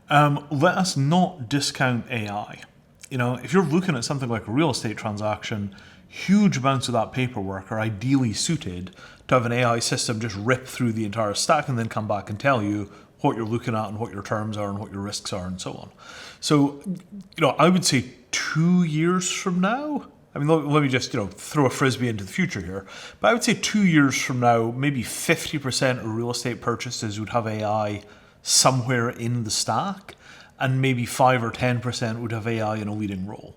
Let us not discount AI. If you're looking at something like a real estate transaction, huge amounts of that paperwork are ideally suited to have an AI system just rip through the entire stack and then come back and tell you what you're looking at and what your terms are and what your risks are and so on. So, I would say 2 years from now, I mean, let me just, throw a frisbee into the future here. But I would say 2 years from now, maybe 50% of real estate purchases would have AI somewhere in the stack, and maybe 5 or 10% would have AI in a leading role.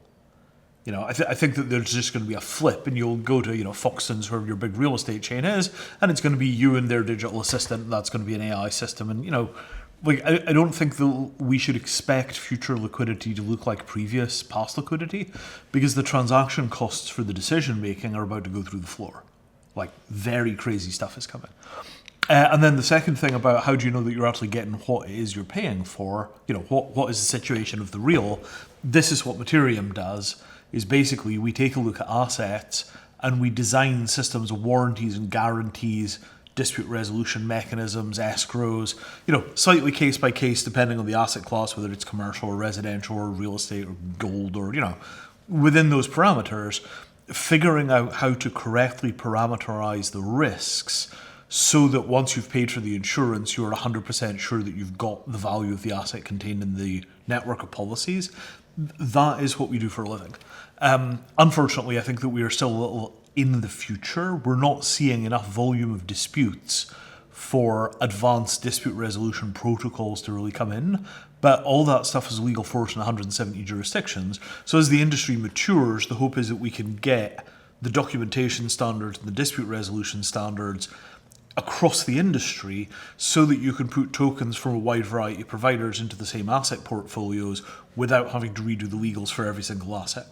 I think that there's just going to be a flip, and you'll go to, Foxtons, where your big real estate chain is, and it's going to be you and their digital assistant, and that's going to be an AI system. And, I don't think that we should expect future liquidity to look like past liquidity, because the transaction costs for the decision making are about to go through the floor. Very crazy stuff is coming. And then the second thing about how do you know that you're actually getting what it is you're paying for, what is the situation of the real, this is what Mattereum does, is basically we take a look at assets and we design systems of warranties and guarantees, dispute resolution mechanisms, escrows, slightly case by case depending on the asset class, whether it's commercial or residential or real estate or gold or, within those parameters, figuring out how to correctly parameterize the risks so that once you've paid for the insurance, you're 100% sure that you've got the value of the asset contained in the network of policies. That is what we do for a living. Unfortunately, I think that we are still a little in the future. We're not seeing enough volume of disputes for advanced dispute resolution protocols to really come in. But all that stuff is legal force in 170 jurisdictions. So as the industry matures, the hope is that we can get the documentation standards and the dispute resolution standards across the industry so that you can put tokens from a wide variety of providers into the same asset portfolios without having to redo the legals for every single asset.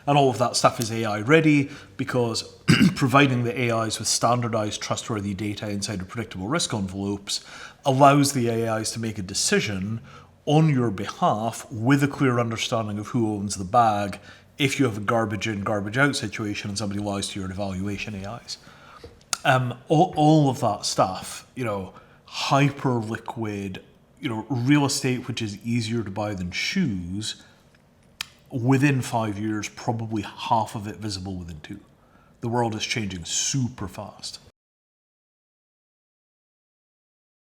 And all of that stuff is AI ready because providing the AIs with standardized, trustworthy data inside of predictable risk envelopes allows the AIs to make a decision on your behalf with a clear understanding of who owns the bag if you have a garbage in, garbage out situation and somebody lies to your evaluation AIs. All of that stuff, hyper liquid, real estate which is easier to buy than shoes, within 5 years, probably half of it visible within 2. The world is changing super fast.